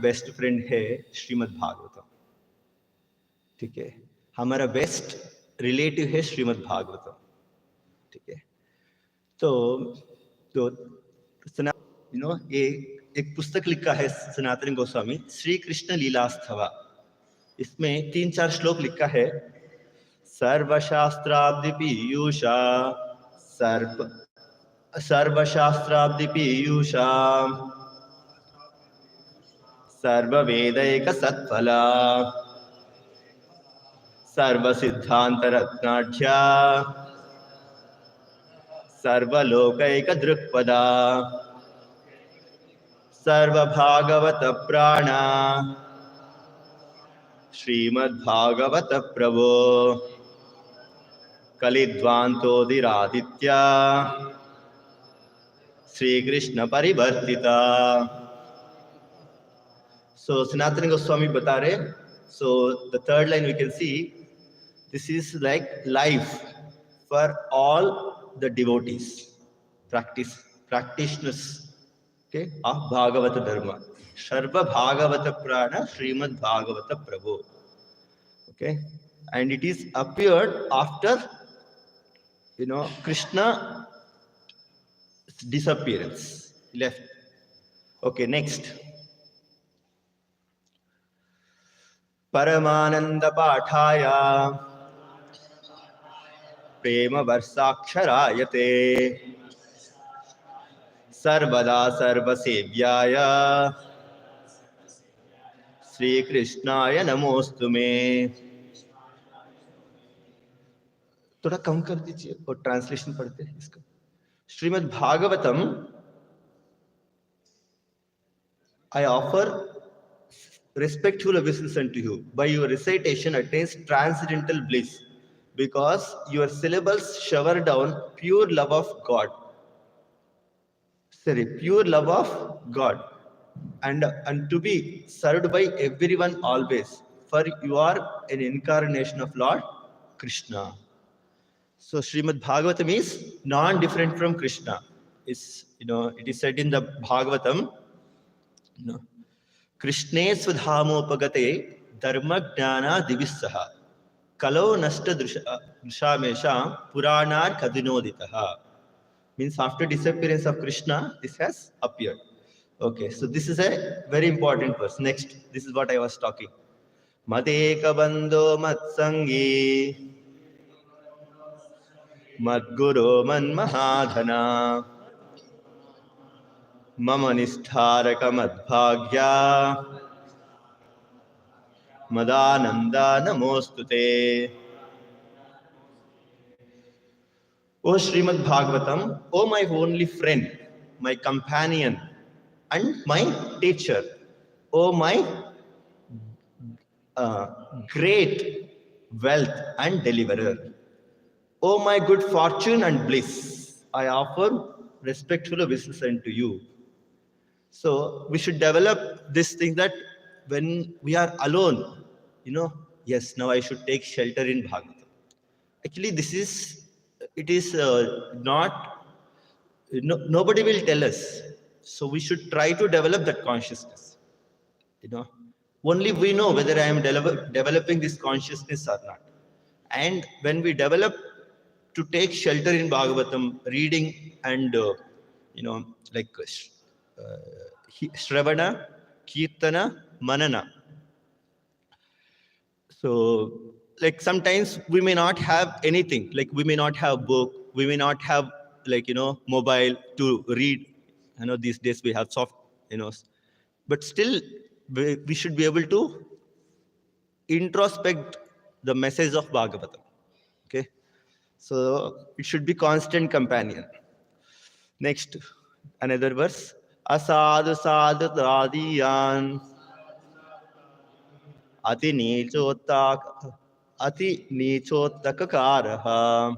Best friend है श्रीमद् भागवतम, ठीक है। हमारा बेस्ट रिलेटिव है श्रीमद् भागवतम, ठीक है। तो एक पुस्तक लिखा है सनातन गोस्वामी, श्री कृष्ण लीलास्थवा। इसमें 3-4 श्लोक लिखा है। सर्वशास्त्राब्धि पीयूषा सर्वशास्त्राब्धि पीयूषा सर्ववेदैक सत्फला सर्वसिद्धान्तरत्नाढ्या सर्वलोकैक दृक्पदा सर्वभागवत प्राणा श्रीमद्भागवत प्रभो कलिध्वान्तोदिरादित्या श्रीकृष्ण परिवर्तिता। So Sanatana Goswami बता रहे, so the third line we can see, this is like life for all the devotees, practitioners, okay, of Bhagavata Dharma. Sarva Bhagavata Prana Srimad Bhagavata Prabhu. Okay, and it is appeared after, Krishna disappearance, left. Okay, next. Paramananda Pathaya Prema Varsakshārayate Sarvada Sarvasevyaya Sri Krishnaya Namostume। थोड़ा कम कर दीजिए और translation पढ़ते हैं इसका। Shrimad Bhagavatam, I offer respectful obeisance unto you. By your recitation attains transcendental bliss, because your syllables shower down pure love of God. Pure love of God, and to be served by everyone always, for you are an incarnation of Lord Krishna. So Srimad Bhagavatam is non-different from Krishna. It is said in the Bhagavatam, Krishne Swadhamopagate Dharma Jnana Divissaha Kalo Nasta Drishamesha Puranar Kadinoditaha. Means after disappearance of Krishna, this has appeared. Okay, so this is a very important verse. Next, this is what I was talking. Madeka Bando Matsangi Madguru Manmahadhana Mama Nishtharaka Madbhagya Madananda Namostute. O Srimad Bhagavatam, O my only friend, my companion and my teacher, O my great wealth and deliverer, O my good fortune and bliss, I offer respectful obeisance unto you. So we should develop this thing that when we are alone, yes, now I should take shelter in Bhagavatam. Actually, it is not, nobody will tell us. So we should try to develop that consciousness. Only we know whether I am developing this consciousness or not. And when we develop to take shelter in Bhagavatam, reading and, like Shravana, Kirtana, Manana. So, like sometimes we may not have anything, like we may not have book, we may not have mobile to read. These days we have soft, but still we should be able to introspect the message of Bhagavatam. Okay, so it should be constant companion. Next, another verse. Asadu sadhu tadiyan ati nichotakakaraha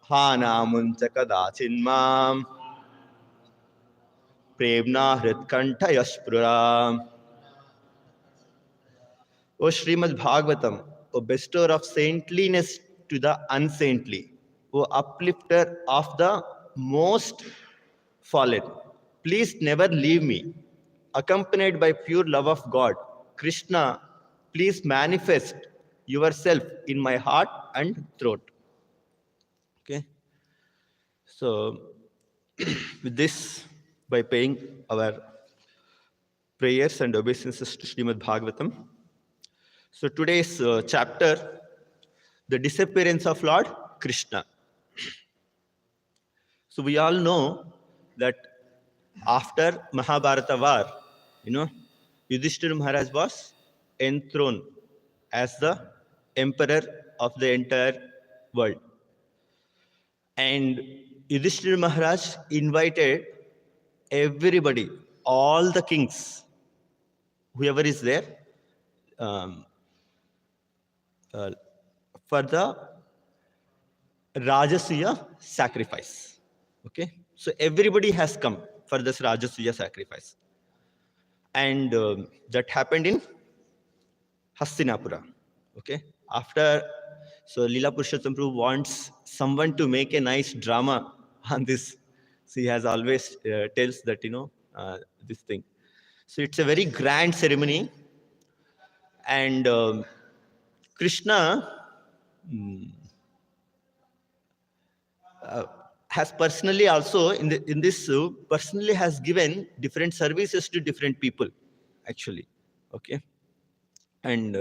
hanamuncha kadachinmam premna hritkantha yashpura. O Srimad Bhagavatam, O bestower of saintliness to the unsaintly, O uplifter of the most fallen, please never leave me accompanied by pure love of God. Krishna, please manifest yourself in my heart and throat. Okay. So, with this, by paying our prayers and obeisances to Srimad Bhagavatam. So, today's chapter, the disappearance of Lord Krishna. So, we all know that after Mahabharata war, Yudhishthira Maharaj was enthroned as the emperor of the entire world. And Yudhishthira Maharaj invited everybody, all the kings, whoever is there, um, uh, for the Rajasuya sacrifice. Okay, so everybody has come for this Rajasuya sacrifice, and that happened in Hastinapura. Okay, after, so Lila Prabhu wants someone to make a nice drama on this. So he has always tells that this thing. So it's a very grand ceremony, and Krishna has personally also in this personally has given different services to different people, actually. Okay, and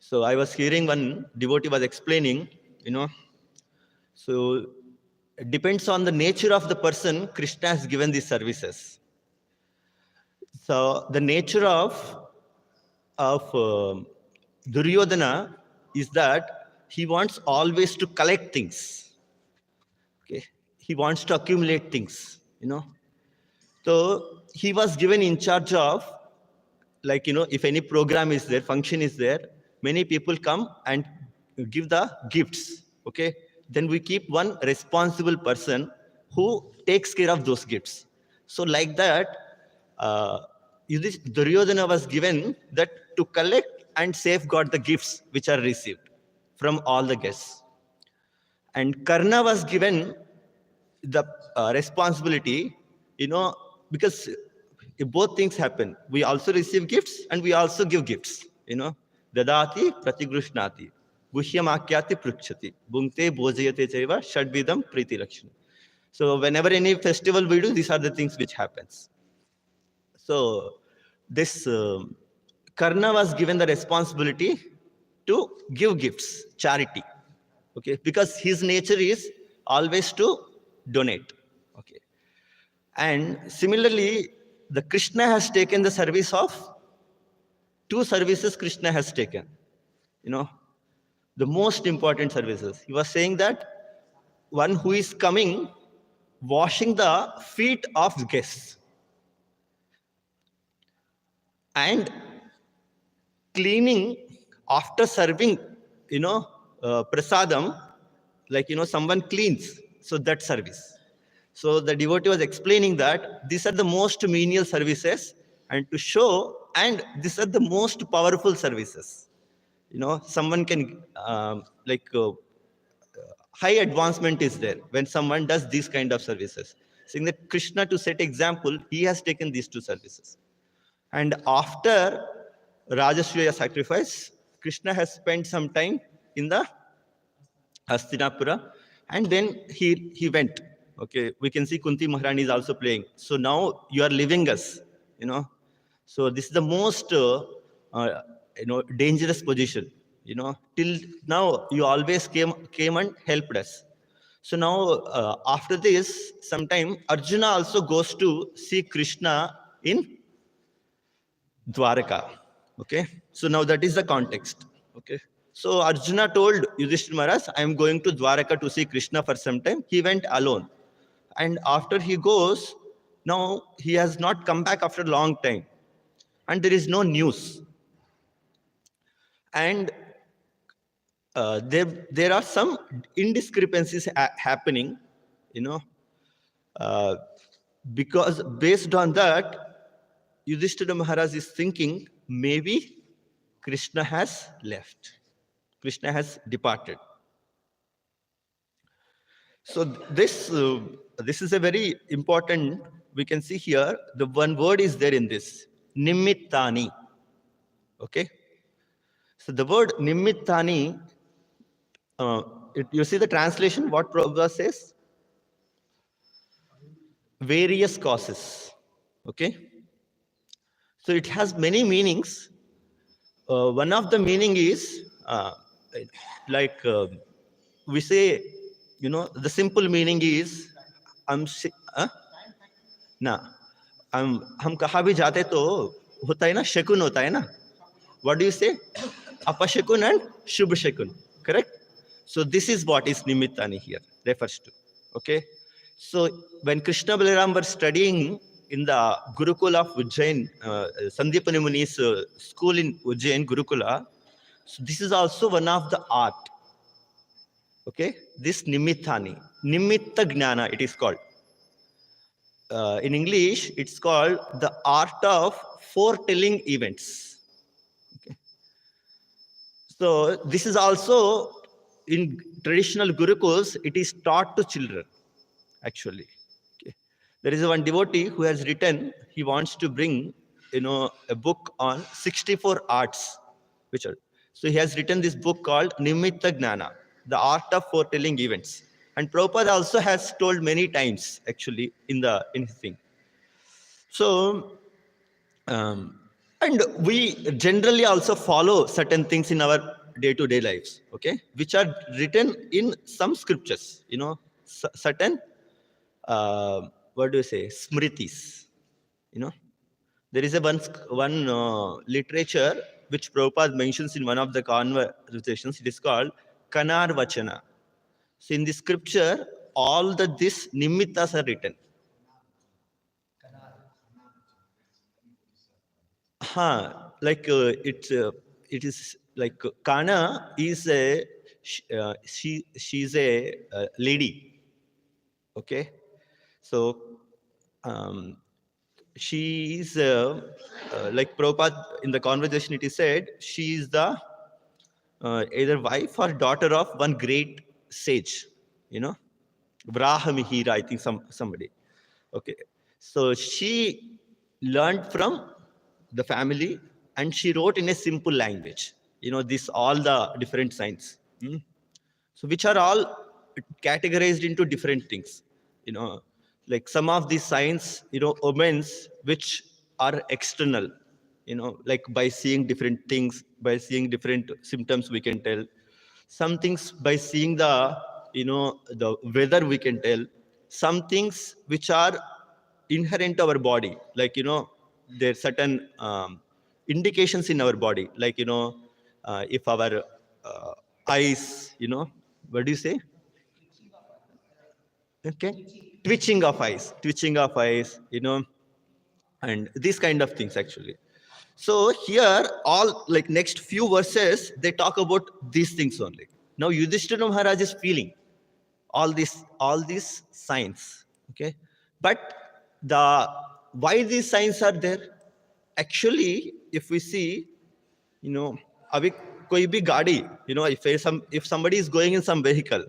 so I was hearing one devotee was explaining, so it depends on the nature of the person. Krishna has given these services. So the nature of Duryodhana is that he wants always to collect things. Okay, he wants to accumulate things. So he was given in charge of, like, if any program is there, function is there, many people come and give the gifts. Okay, then we keep one responsible person who takes care of those gifts. So like that, Duryodhana was given that to collect and safeguard the gifts which are received from all the guests. And Karna was given the responsibility, because if both things happen, we also receive gifts and we also give gifts. Dadati pratigrishnati, guhyamakyati prukshati, bhunkte bhojayate chaiva shadvidam priti lakshmi. So whenever any festival we do, these are the things which happens. So this Karna was given the responsibility to give gifts, charity. Okay, because his nature is always to donate. Okay, and similarly, the Krishna has taken the service of two services. Krishna has taken, the most important services. He was saying that one who is coming, washing the feet of guests and cleaning after serving, prasadam, like, someone cleans. So that service. So the devotee was explaining that these are the most menial services, and to show, and these are the most powerful services. Someone can, high advancement is there when someone does these kind of services. Saying that Krishna, to set example, he has taken these two services. And after Rajasuya sacrifice, Krishna has spent some time in the Hastinapura, and then he went. Okay, we can see Kunti Maharani is also playing. So now you are leaving us, So this is the most, dangerous position. Till now you always came and helped us. So now after this, sometime Arjuna also goes to see Krishna in Dwaraka. Okay, so now that is the context. Okay, so Arjuna told Yudhishthira Maharaj, I am going to Dwaraka to see Krishna for some time. He went alone. And after he goes, now he has not come back after a long time. And there is no news. And there are some indiscrepancies happening, because based on that, Yudhishthira Maharaj is thinking maybe Krishna has left. Krishna has departed. So this is a very important we can see here, the one word is there in this, nimittani. Okay? So the word nimittani, you see the translation, what Prabhupada says? Various causes. Okay? So it has many meanings. One of the meaning is, like we say, the simple meaning is, ना हम कहाँ भी जाते तो होता है ना, शकुन होता है ना. What do you say? Apashakun and Shubh Shakun. Correct? So this is what is Nimittani here refers to. Okay? So when Krishna Balaram were studying in the Gurukula of Ujjain, Sandipani Muni's school in Ujjain, Gurukula, so this is also one of the art. Okay? This Nimittani. Nimitta Gnana it is called. In English, it's called the art of foretelling events. Okay. So this is also in traditional gurukuls, it is taught to children, actually. Okay. There is one devotee who has written, he wants to bring, a book on 64 arts, so he has written this book called Nimitta Gnana, the art of foretelling events. And Prabhupada also has told many times, actually, in his thing. So, and we generally also follow certain things in our day-to-day lives, okay, which are written in some scriptures, certain, what do you say, smritis, There is one literature which Prabhupada mentions in one of the conversations. It is called Kanar Vachana. So in the scripture, all this nimittas are written. Like it is like Kana is she's a lady. Okay, so she is like Prabhupada in the conversation it is said she is the either wife or daughter of one great sage, Vrahmihira, I think somebody. Okay, so she learned from the family and she wrote in a simple language, this all the different signs, so which are all categorized into different things, like some of these signs, omens which are external, like by seeing different things, by seeing different symptoms we can tell. Some things by seeing the weather we can tell. Some things which are inherent to our body, like there are certain indications in our body, like if our eyes, what do you say? Okay, twitching of eyes, and these kind of things, actually. So here, all like next few verses, they talk about these things only. Now Yudhishthira Maharaj is feeling all these signs. Okay, but why these signs are there? Actually, if we see, अभी कोई भी गाड़ी, if somebody is going in some vehicle,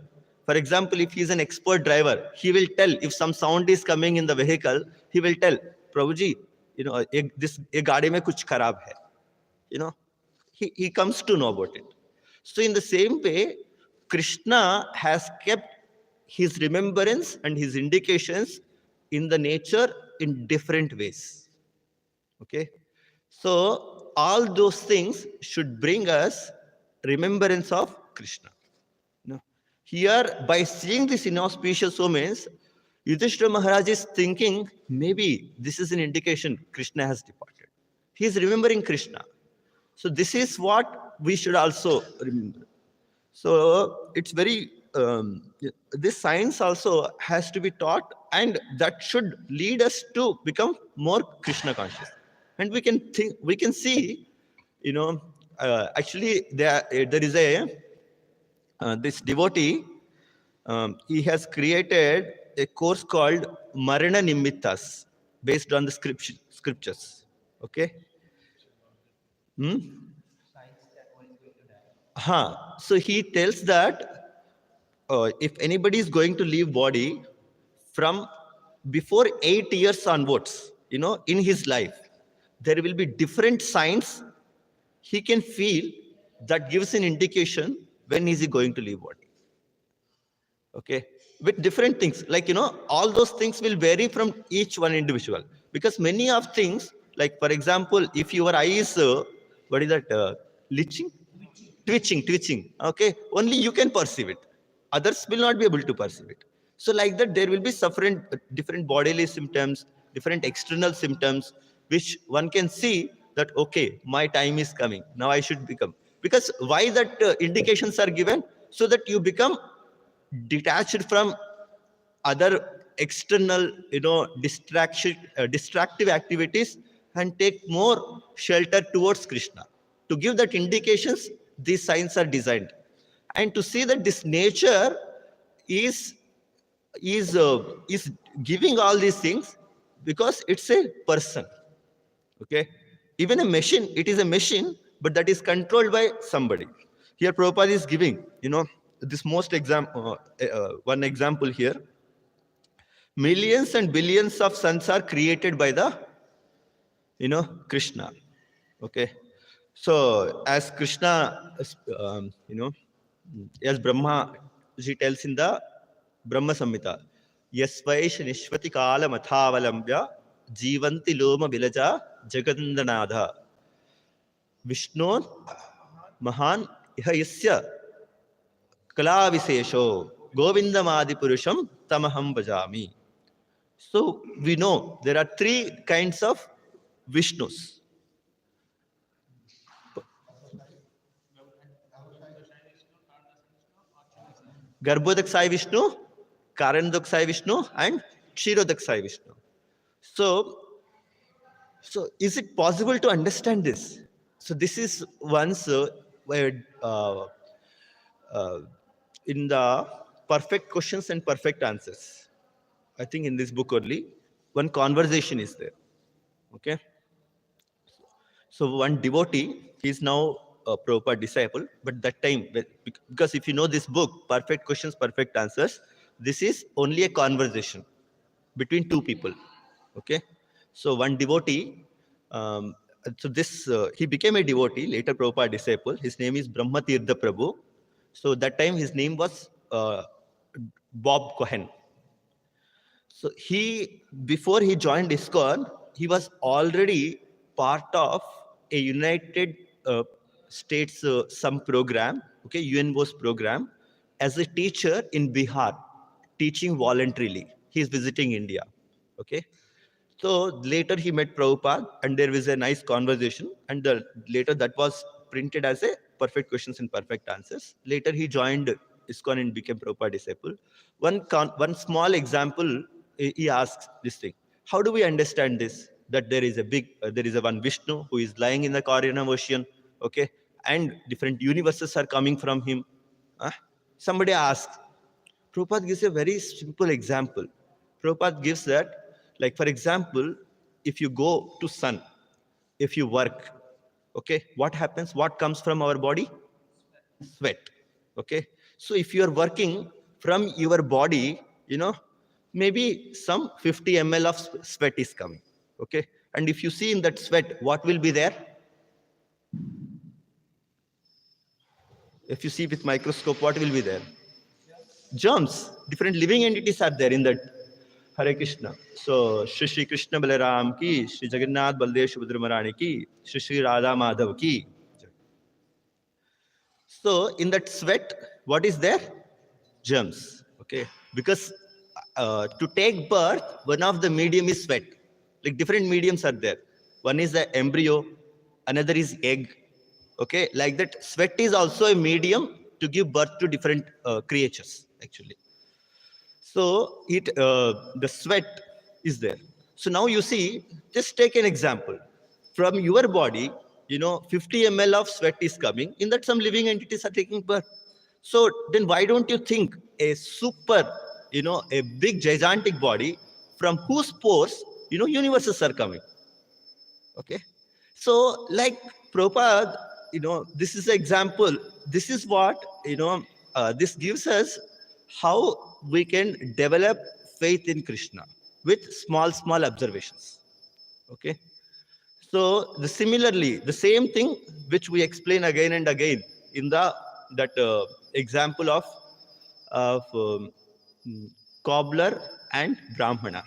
for example, if he is an expert driver, he will tell if some sound is coming in the vehicle, he will tell, Prabhuji, ये गाड़ी में कुछ खराब है, he comes to know about it. So in the same way, Krishna has kept his remembrance and his indications in the nature in different ways. Okay, so all those things should bring us remembrance of Krishna. Here, by seeing this inauspicious omens, Yudhishthira Maharaj is thinking, maybe this is an indication Krishna has departed. He is remembering Krishna. So this is what we should also remember. So it's very, this science also has to be taught, and that should lead us to become more Krishna conscious. And we can see, actually there is this devotee, he has created a course called Marana Nimittas based on the scriptures. Okay. So he tells that if anybody is going to leave body, from before 8 years onwards, in his life, there will be different signs he can feel that gives an indication when is he going to leave body. Okay, with different things, like all those things will vary from each one individual, because many of things, like for example, if your eye is what is that, litching, twitching, okay, only you can perceive it, others will not be able to perceive it. So like that, there will be different bodily symptoms, different external symptoms, which one can see that, okay, my time is coming, now I should become. Because why that indications are given? So that you become detached from other external, distractive activities, and take more shelter towards Krishna. To give that indications, these signs are designed, and to see that this nature is is giving all these things, because it's a person. Okay, even a machine, it is a machine, but that is controlled by somebody. Here Prabhupada is giving, this most example, one example here. Millions and billions of suns are created by the, Krishna. Okay, so as Krishna, as Brahma ji tells in the Brahma Samhita, Yasvaish Nishvati Kala Mathavalambya Jivanti Loma Vilaja Jagandanadha Vishnu Mahan Iha Yasya Kala Visesho Govindamadi Purusham Tamaham Bhajami. So we know there are three kinds of Vishnus. Garbhodaksai Vishnu, Karandaksai Vishnu, and Kshirodaksai Vishnu. So is it possible to understand this? So this is once where uh, in the perfect questions and perfect answers, I think in this book only, one conversation is there. Okay. So one devotee, he is now a Prabhupada disciple, but that time, because if you know this book, Perfect Questions, Perfect Answers, this is only a conversation between two people. Okay. So one devotee, so this, he became a devotee, later Prabhupada disciple. His name is Brahma Tirtha Prabhu. So that time his name was Bob Cohen. So before he joined ISKCON, he was already part of a United States some program, okay, UNO's program, as a teacher in Bihar, teaching voluntarily. He is visiting India, okay. So later he met Prabhupada, and there was a nice conversation, and later that was printed as a Perfect Questions and Perfect Answers. Later he joined ISKCON and became Prabhupada disciple. One small example, he asks this thing: how do we understand this? That there is a one Vishnu who is lying in the Corona ocean, okay, and different universes are coming from him. Huh? Somebody asks. Prabhupada gives a very simple example. Prabhupada gives that, like for example, if you go to sun, if you work, okay, what happens? What comes from our body? Sweat. Okay. So if you are working from your body, maybe some 50 ml of sweat is coming. Okay. And if you see in that sweat, what will be there? If you see with microscope, what will be there? Germs. Different living entities are there in that. Hare Krishna. So, Shri Krishna Balaram ki, Shri Jagannath Baldev Subhadra Marani ki, Shri Radha Madhav ki. So, in that sweat, what is there? Germs. Okay. Because to take birth, one of the medium is sweat. Like different mediums are there. One is the embryo, another is egg. Okay. Like that, sweat is also a medium to give birth to different creatures, actually. So the sweat is there. So now you see, just take an example. From your body, 50 ml of sweat is coming. In that, some living entities are taking birth. So then why don't you think a super, a big gigantic body from whose pores, universes are coming? Okay. So like Prabhupada, this is an example. This is what, this gives us how we can develop faith in Krishna. with small observations. Okay. So similarly, the same thing which we explain again and again in that example of cobbler and brahmana.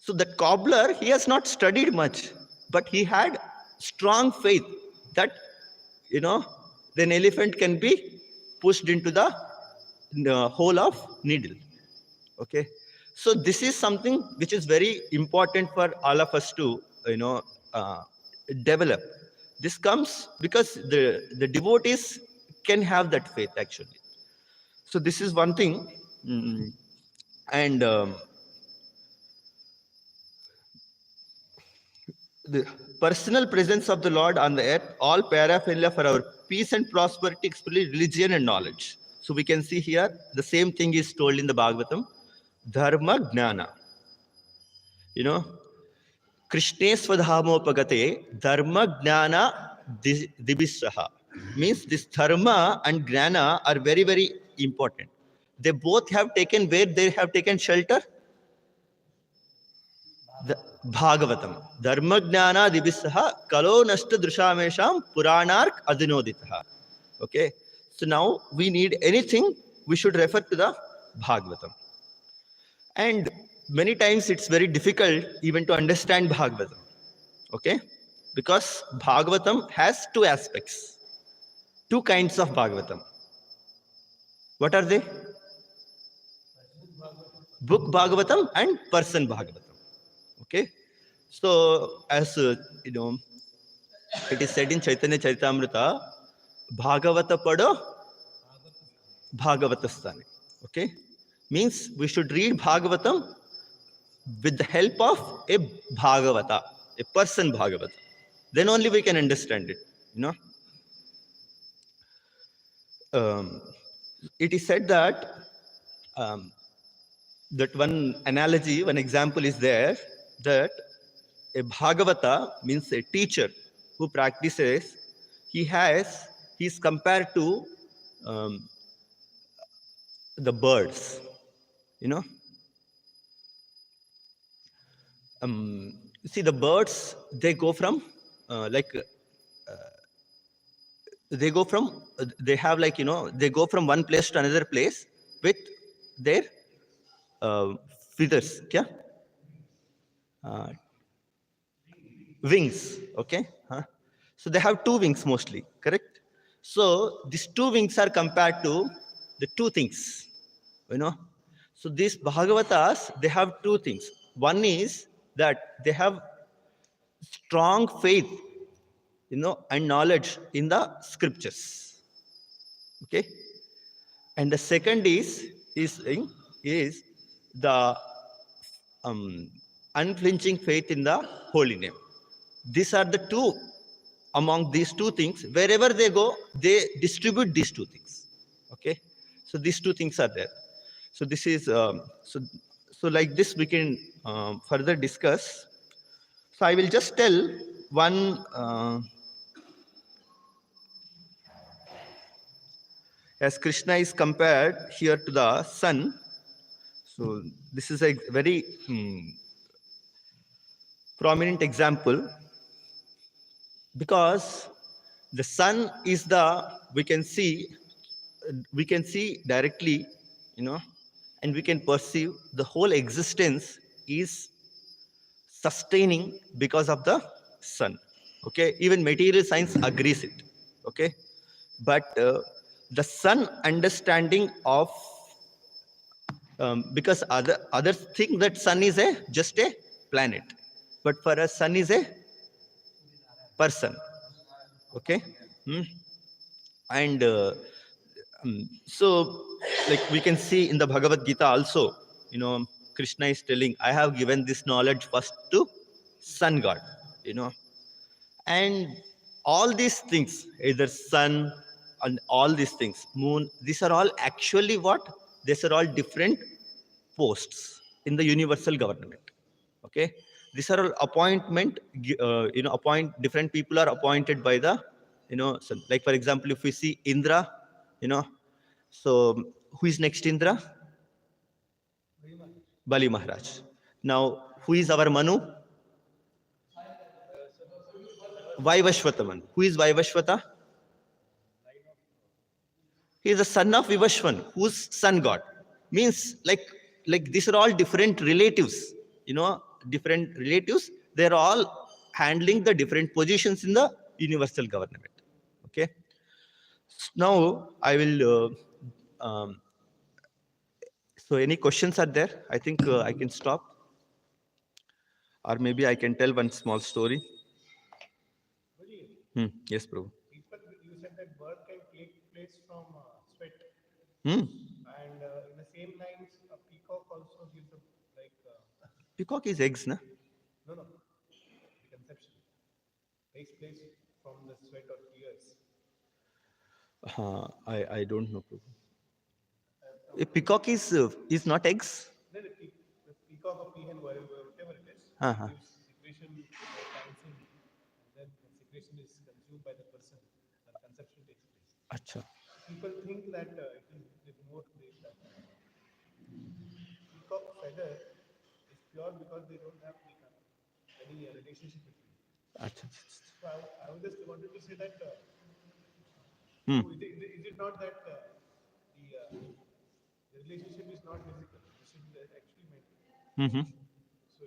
So the cobbler, he has not studied much, but he had strong faith that, you know, an elephant can be pushed into the hole of needle. Okay. So this is something which is very important for all of us to, uh, develop. This comes because the devotees can have that faith actually. So this is one thing. And the personal presence of the Lord on the earth, all paraphernalia for our peace and prosperity, especially religion and knowledge. So we can see here the same thing is told in the Bhagavatam, dharma gnana. You know, Krishne swadhamopagate dharma gnana dibisraha. Means this dharma and gnana are very, very important. They both have taken where they have taken shelter? The Bhagavatam. Dharma gnana dibisaha kalo nasta drushamesham puranark adinoditaha. Okay. So now we need anything, we should refer to the Bhagavatam. And many times it's very difficult even to understand Bhagavatam. Okay. Because Bhagavatam has two aspects, two kinds of Bhagavatam. What are they? Book Bhagavatam and person Bhagavatam. Okay. So as it is said in Chaitanya Charitamrita, Bhagavata Pada Bhagavatastane. Okay. Means we should read Bhagavatam with the help of a Bhagavata, a person Bhagavata. Then only we can understand it. It is said that that one analogy, one example is there, that a Bhagavata means a teacher who practices, he is compared to the birds, see the birds, they go from they have they go from one place to another place with their feathers, wings. Okay. So they have two wings mostly, correct? So these two wings are compared to the two things, so these Bhagavatas, they have two things. One is that they have strong faith, and knowledge in the scriptures. Okay. And the second is the unflinching faith in the holy name. These are the two. Among these two things, wherever they go, they distribute these two things. Okay. So these two things are there. So this is so like this we can further discuss. So I will just tell one as Krishna is compared here to the sun. So this is a very prominent example, because the sun is we can see directly, and we can perceive the whole existence is sustaining because of the sun. Okay. Even material science agrees it. Okay. But the sun understanding of because others think that sun is just a planet, but for us sun is a person. Okay. And so like we can see in the Bhagavad Gita also, Krishna is telling, I have given this knowledge first to sun god, and all these things, either sun and all these things, moon, these are all actually what? These are all different posts in the universal government. Okay. These are all appointment, different people are appointed by the, sun. Like for example, if we see Indra, so who is next Indra? Bali Maharaj. Now, who is our Manu? Vaivashvata Manu. Who is Vaivashvata? He is the son of Vivashvan, whose sun god. Means like these are all different relatives. Different relatives. They're all handling the different positions in the universal government. Okay. Now I will. So any questions are there? I think I can stop, or maybe I can tell one small story. Yes, Prabhu. People, you said that birth can take place from sweat, Hmm. and in the same lines, a peacock also gives a like Peacock is eggs, na? no, the conception takes place from the sweat or tears. I don't know, Prabhu. A peacock is not eggs. Then the peacock or peahen, whatever it is, Uh-huh. gives secretion by dancing, and then the secretion is consumed by the person, and conception takes place. Acha. People think that it is more that peacock feather is pure because they don't have any relationship between. Acha. So I was just wanted to say that Hmm. is it not that the relationship is not physical, this is actually mental. Mm-hmm. So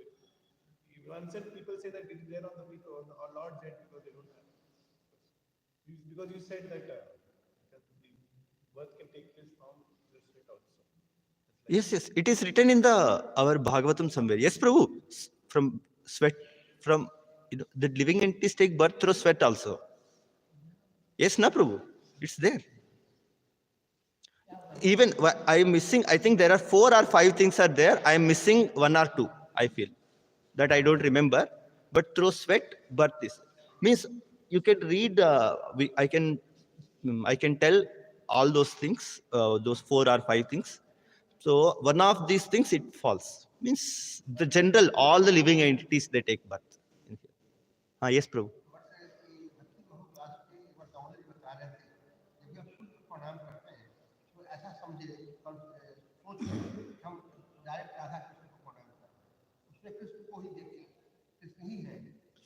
in one sense people say that it is there on the peak or Lord's head because they don't have. Because you said that the birth can take place from the sweat also. Yes. It is written in the our Bhagavatam somewhere. Yes, Prabhu. From sweat, from the living entities take birth through sweat also. Yes, na Prabhu. It's there. Even I am missing. I think there are 4 or 5 things are there. I am missing 1 or 2. I feel that I don't remember. But through sweat, birth is means you can read. I can tell all those things. Those 4 or 5 things. So one of these things it falls. Means the general all the living entities they take birth. Yes, Prabhu.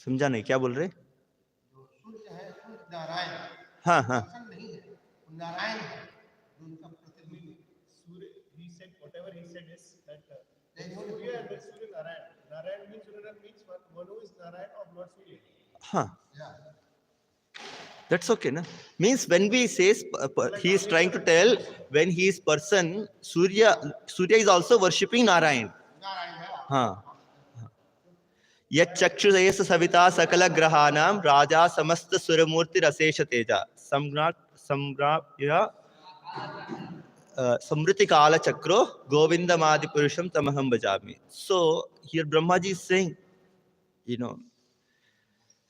समझा नहीं क्या बोल रहे? हाँ हाँ Surya, he said whatever he said is that Surya and then Surya Narayan. Narayan means Manu is Narayan or not Surya. हाँ. That's okay, na? Means when we say he is trying to tell when he is person, Surya is also worshipping Narayan. हाँ. यच्चक्षुषेष सविता सकल ग्रहाणाम राजा समस्त सुरमूर्ति रसेश तेजा सम्राट समृति काल चक्रो गोविंदमादि पुरुषम तमहम भजामि. So here Brahmaji is saying,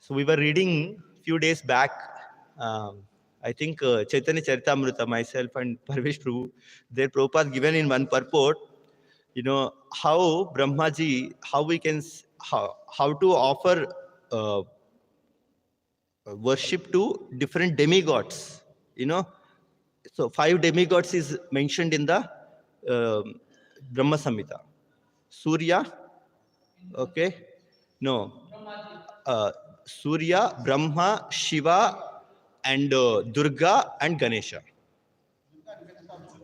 so we were reading few days back, I think Chaitanya Charitamrita, myself and Parvesh Prabhu, their Prabhupada given in one purport, how Brahmaji, how we can, how to offer worship to different demigods, So 5 demigods is mentioned in the Brahma Samhita. Surya, okay, no, Surya, Brahma, Shiva, and Durga and Ganesha.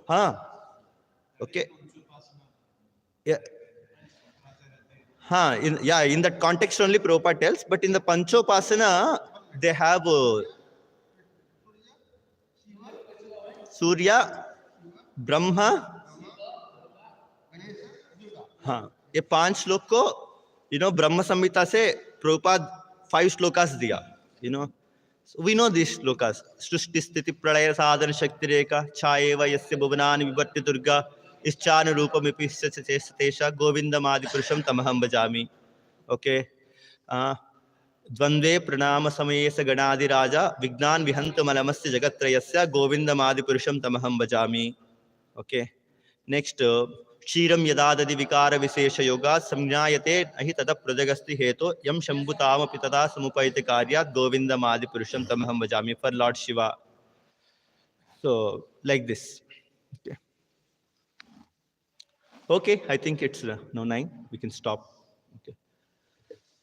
Huh? Okay. Yeah. Huh. In that context only Prabhupada tells, but in the Panchopasana, they have Surya, Brahma. हाँ, ये 5 श्लोक को ब्रह्म संहिता से प्रभुपाद 5 श्लोकास दिया. We know these shlokas. सृष्टि स्थिति प्रलय साधन शक्ति रेखा छाएव यस्य भुवनानि विवर्त्य दुर्गा इच्छान रूपमिपि तेषा गोविंदमादि पुरुषं तमहं भजामि. ओके. द्वंद्वे प्रणाम समये स गणाधिराजा विज्ञान विहंत मलमस्य जगत्त्रयस्य गोविंदमादि पुरुषं तमहं भजामि. ओके. नेक्स्ट क्षीरम यदा दधि विकार विशेष योगा संज्ञायते नहि तद प्रजगस्ति हेतो यम शंभुतामपि तदा समुपैति कार्यात् गोविंदमादि पुरुषं तमहं भजामि. For Lord Shiva. So like this. Okay. Okay, I think it's now 9. We can stop. Okay.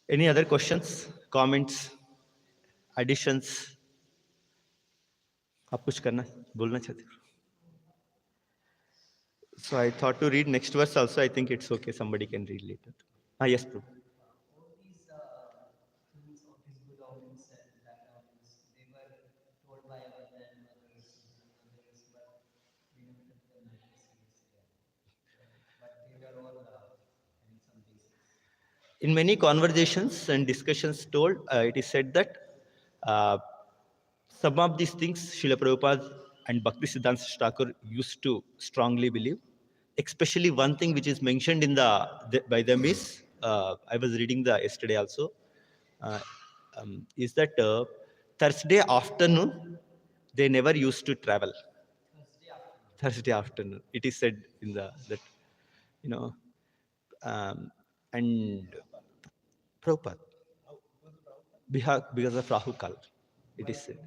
Any other questions, comments, additions? आप कुछ करना बोलना चाहते हो? So I thought to read next verse also. I think it's okay. Somebody can read later. Ah, yes, Prabhu. All these things of his good omens and bad omens, they were told by our grandmothers and others, but we never took them very seriously. But they were all having some basis. In many conversations and discussions told, it is said that uh, some of these things Srila Prabhupada and Bhaktisiddhanta Thakur used to strongly believe. Especially one thing which is mentioned in by them is, I was reading the yesterday also, uh, is that Thursday afternoon they never used to travel. Thursday afternoon. Thursday afternoon. It is said in that, you know, and Prabhupada, because of Rahu Kal, it is said.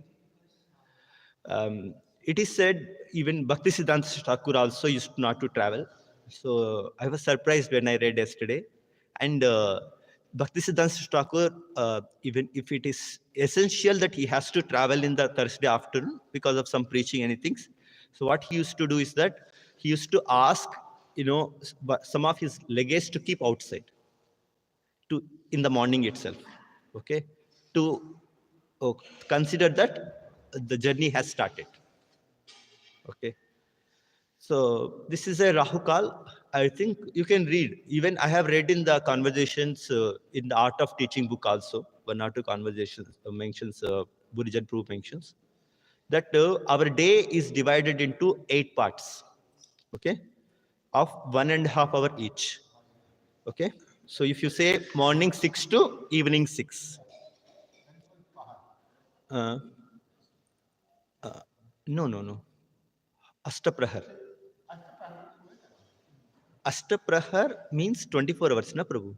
It is said even Bhaktisiddhanta Thakur also used not to travel. So I was surprised when I read yesterday. And Bhaktisiddhanta Thakur, even if it is essential that he has to travel in the Thursday afternoon because of some preaching anything, so what he used to do is that he used to ask, some of his legates to keep outside to in the morning itself, okay, to consider that the journey has started. Okay. So this is a Rahukal. I think you can read. Even I have read in the conversations in the Art of Teaching book also. One or two conversations mentions, Burijan Prabhu mentions that our day is divided into 8 parts. Okay, of 1.5 hour each. Okay. So if you say morning 6 to evening 6. Uh, no, no, no. Ashtaprahar. Ashtaprahar means 24 hours, na Prabhu?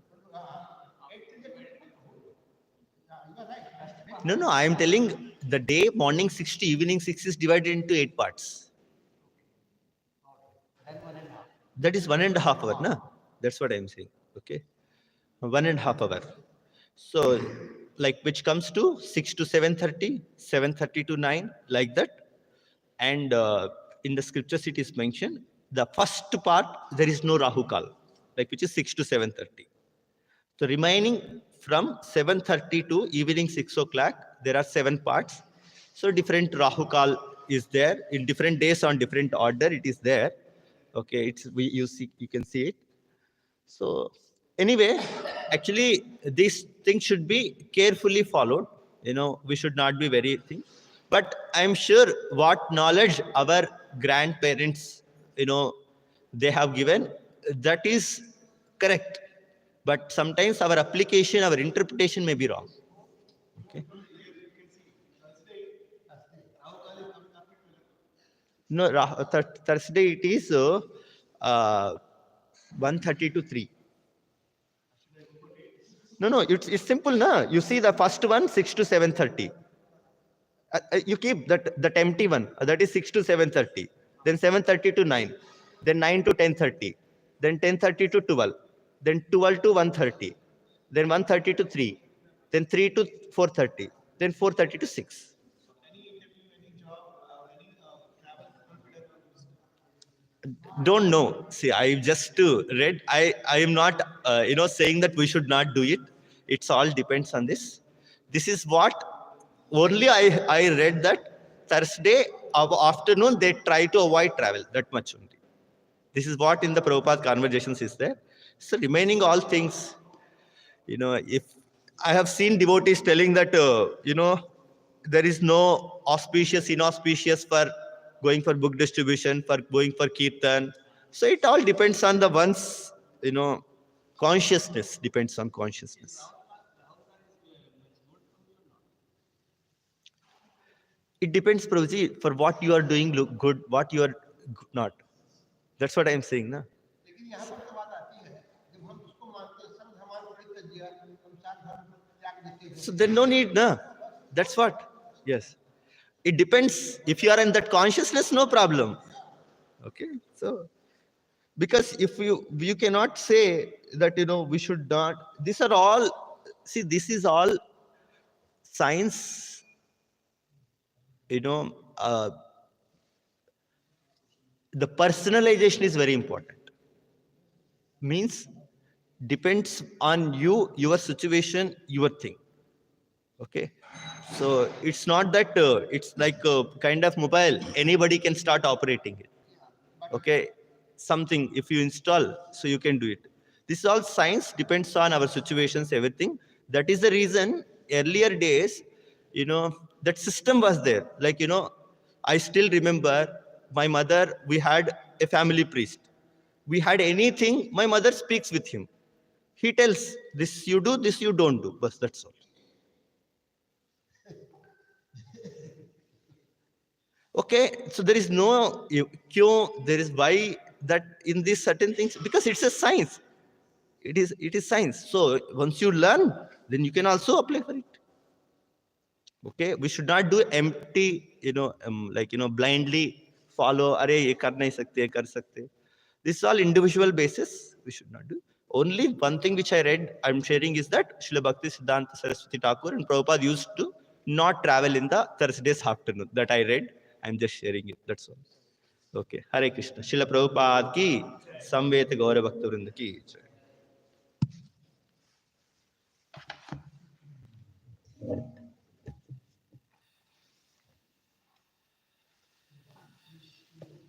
No, no, I am telling the day morning 6 to evening 6 is divided into 8 parts. Then 1.5. That is 1.5 hour, na? That's what I am saying. Okay. 1.5 hour. So, like which comes to 6 to 7:30, 7:30 to 9, like that. And in the scriptures it is mentioned, the first part, there is no Rahu Kal, like which is 6 to 7:30. So remaining from 7:30 to evening 6 o'clock, there are 7 parts. So different Rahu Kal is there in different days on different order. It is there. Okay, you can see it. So anyway, actually these things should be carefully followed. We should not be very thing. But I'm sure what knowledge our grandparents, they have given, that is correct. But sometimes our application, our interpretation may be wrong. Okay. No, Thursday it is 1:30 to 3. No, no, it's simple, na. You see the first one 6 to 7:30. You keep that empty one. That is 6 to 7:30. Then 7:30 to 9. Then 9 to 10:30. Then 10:30 to 12. Then 12 to 1:30. Then 1:30 to 3. Then 3 to 4:30. Then 4:30 to 6. Any interview, any job, any travel confident Don't know. See, I just read. I am not saying that we should not do it. It's all depends on this. This is what only I read that Thursday afternoon they try to avoid travel. That much only. This is what in the Prabhupada conversations is there. So remaining all things, if I have seen devotees telling that there is no auspicious, inauspicious for going for book distribution, for going for kirtan. So it all depends on the one's consciousness. Depends on consciousness. It depends, Prabhuji, for what you are doing look good, what you are not. That's what I am saying, na. लेकिन यहाँ पर तो बात आती है जब हम उसको मानते हैं सब धर्मान परित्याग दिया हम सात धर्म त्याग देते हैं So then no need, na. That's what. Yes. It depends. If you are in that consciousness, no problem. Okay. So Because if you cannot say that, we should not. These are all, see, this is all science, you know uh, the personalization is very important. Means depends on you, your situation, your thing. Okay, so it's not that it's like a kind of mobile anybody can start operating it. Okay, something if you install, so you can do it. This is all science, depends on our situations, everything. That is the reason earlier days, that system was there. Like, I still remember my mother, we had a family priest. We had anything, my mother speaks with him. He tells, this you do, this you don't do, but that's all. Okay, so there is no there is why that in these certain things, because it's a science. It is science. So once you learn, then you can also apply for it. Okay, we should not do empty, like, blindly follow. Arey, ye kar nahi sakte, ye kar sakte. This is all individual basis. We should not do. Only one thing which I read, I'm sharing, is that Srila Bhakti Siddhanta Saraswati Thakur and Prabhupada used to not travel in the Thursdays afternoon. That I read. I'm just sharing it. That's all. Okay. Hare Krishna. Srila Prabhupada ki, Samveta Gaura Bhakta Vrinda ki.